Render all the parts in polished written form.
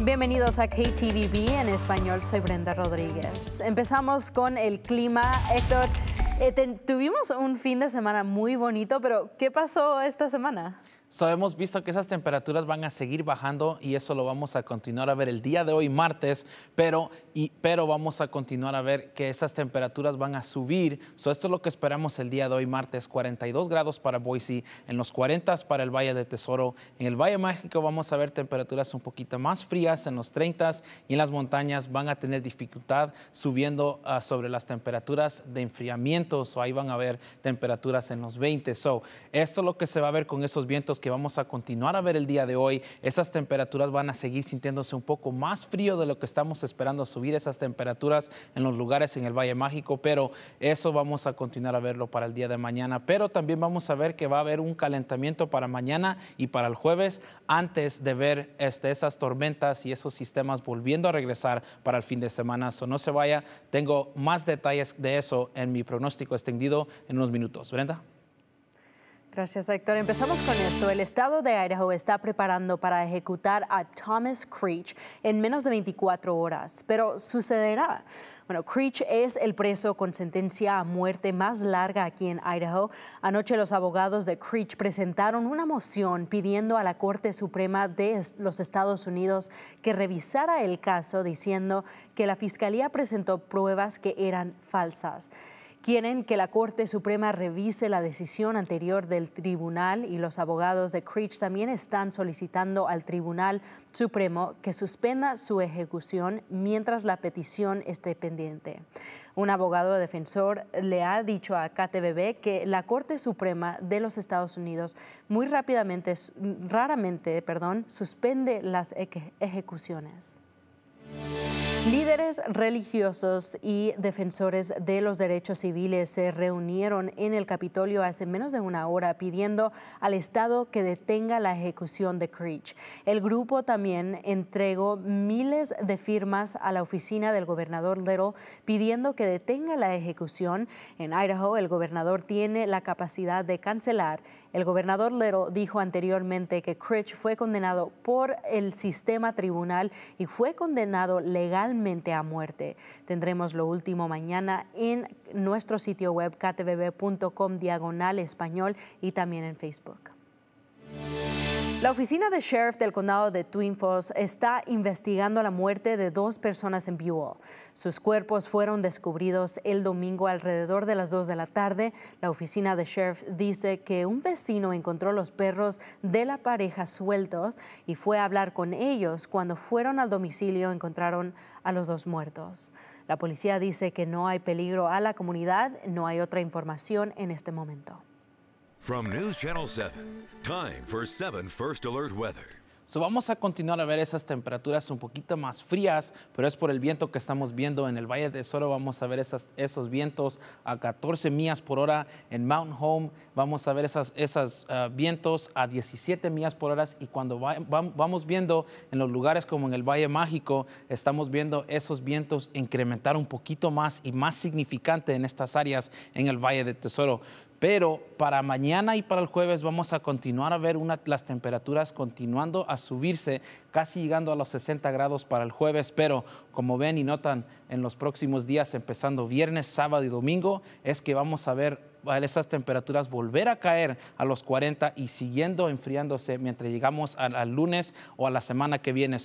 Bienvenidos a KTVB en español, soy Brenda Rodríguez. Empezamos con el clima. Héctor, tuvimos un fin de semana muy bonito, pero ¿qué pasó esta semana? Hemos visto que esas temperaturas van a seguir bajando y eso lo vamos a continuar a ver el día de hoy, martes, pero vamos a continuar a ver que esas temperaturas van a subir. Esto es lo que esperamos el día de hoy, martes, 42 grados para Boise, en los 40 para el Valle de Tesoro. En el Valle Mágico vamos a ver temperaturas un poquito más frías, en los 30 y en las montañas van a tener dificultad subiendo sobre las temperaturas de enfriamiento. Ahí van a ver temperaturas en los 20. Esto es lo que se va a ver con esos vientos que vamos a continuar a ver el día de hoy. Esas temperaturas van a seguir sintiéndose un poco más frío de lo que estamos esperando subir esas temperaturas en los lugares en el Valle Mágico, pero eso vamos a continuar a verlo para el día de mañana. Pero también vamos a ver que va a haber un calentamiento para mañana y para el jueves antes de ver esas tormentas y esos sistemas volviendo a regresar para el fin de semana. No se vaya, tengo más detalles de eso en mi pronóstico extendido en unos minutos. Brenda. Gracias, Héctor. Empezamos con esto. El estado de Idaho está preparando para ejecutar a Thomas Creech en menos de 24 horas. Pero ¿sucederá? Bueno, Creech es el preso con sentencia a muerte más larga aquí en Idaho. Anoche los abogados de Creech presentaron una moción pidiendo a la Corte Suprema de los Estados Unidos que revisara el caso, diciendo que la Fiscalía presentó pruebas que eran falsas. Quieren que la Corte Suprema revise la decisión anterior del tribunal y los abogados de Creech también están solicitando al Tribunal Supremo que suspenda su ejecución mientras la petición esté pendiente. Un abogado defensor le ha dicho a KTVB que la Corte Suprema de los Estados Unidos raramente suspende las ejecuciones. Líderes religiosos y defensores de los derechos civiles se reunieron en el Capitolio hace menos de una hora pidiendo al Estado que detenga la ejecución de Creech. El grupo también entregó miles de firmas a la oficina del gobernador Little pidiendo que detenga la ejecución. En Idaho, el gobernador tiene la capacidad de cancelar. El gobernador Little dijo anteriormente que Creech fue condenado por el sistema tribunal y fue condenado legalmente a muerte. Tendremos lo último mañana en nuestro sitio web ktvb.com/español y también en Facebook. La oficina de sheriff del condado de Twin Falls está investigando la muerte de 2 personas en Buell. Sus cuerpos fueron descubiertos el domingo alrededor de las 2 de la tarde. La oficina de sheriff dice que un vecino encontró los perros de la pareja sueltos y fue a hablar con ellos. Cuando fueron al domicilio encontraron a los 2 muertos. La policía dice que no hay peligro a la comunidad. No hay otra información en este momento. From News Channel 7, time for 7 First Alert Weather. Vamos a continuar a ver esas temperaturas un poquito más frías, pero es por el viento que estamos viendo en el Valle de Tesoro. Vamos a ver esos vientos a 14 millas por hora en Mountain Home. Vamos a ver esos vientos a 17 millas por hora. Y cuando vamos viendo en los lugares como en el Valle Mágico, estamos viendo esos vientos incrementar un poquito más y más significante en estas áreas en el Valle de Tesoro. Pero para mañana y para el jueves vamos a continuar a ver las temperaturas continuando a subirse, casi llegando a los 60 grados para el jueves. Pero como ven y notan en los próximos días, empezando viernes, sábado y domingo, es que vamos a ver esas temperaturas volver a caer a los 40 y siguiendo enfriándose mientras llegamos al lunes o a la semana que viene.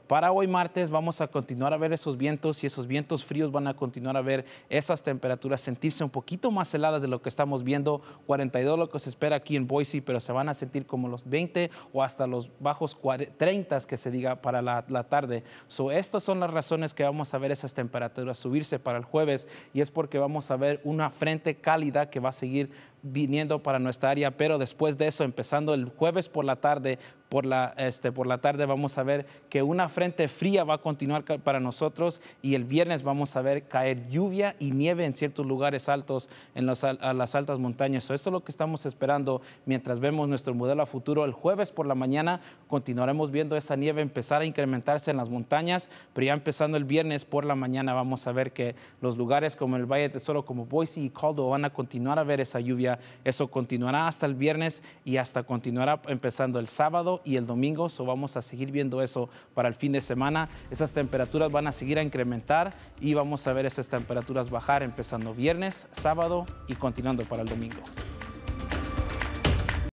Para hoy martes vamos a continuar a ver esos vientos y esos vientos fríos van a continuar a ver esas temperaturas sentirse un poquito más heladas de lo que estamos viendo. 42 lo que se espera aquí en Boise, pero se van a sentir como los 20 o hasta los bajos 30 que se diga para la tarde. Estas son las razones que vamos a ver esas temperaturas subirse para el jueves, y es porque vamos a ver una frente cálida que va a seguir viniendo para nuestra área, pero después de eso, empezando el jueves por la tarde, por la tarde vamos a ver que una frente fría va a continuar para nosotros, y el viernes vamos a ver caer lluvia y nieve en ciertos lugares altos a las altas montañas. Esto es lo que estamos esperando mientras vemos nuestro modelo a futuro. El jueves por la mañana continuaremos viendo esa nieve empezar a incrementarse en las montañas, pero ya empezando el viernes por la mañana vamos a ver que los lugares como el Valle de Tesoro, como Boise y Caldwell van a continuar a ver esa lluvia lluvia. Eso continuará hasta el viernes y hasta continuará empezando el sábado y el domingo. Vamos a seguir viendo eso para el fin de semana. Esas temperaturas van a seguir a incrementar y vamos a ver esas temperaturas bajar empezando viernes, sábado y continuando para el domingo.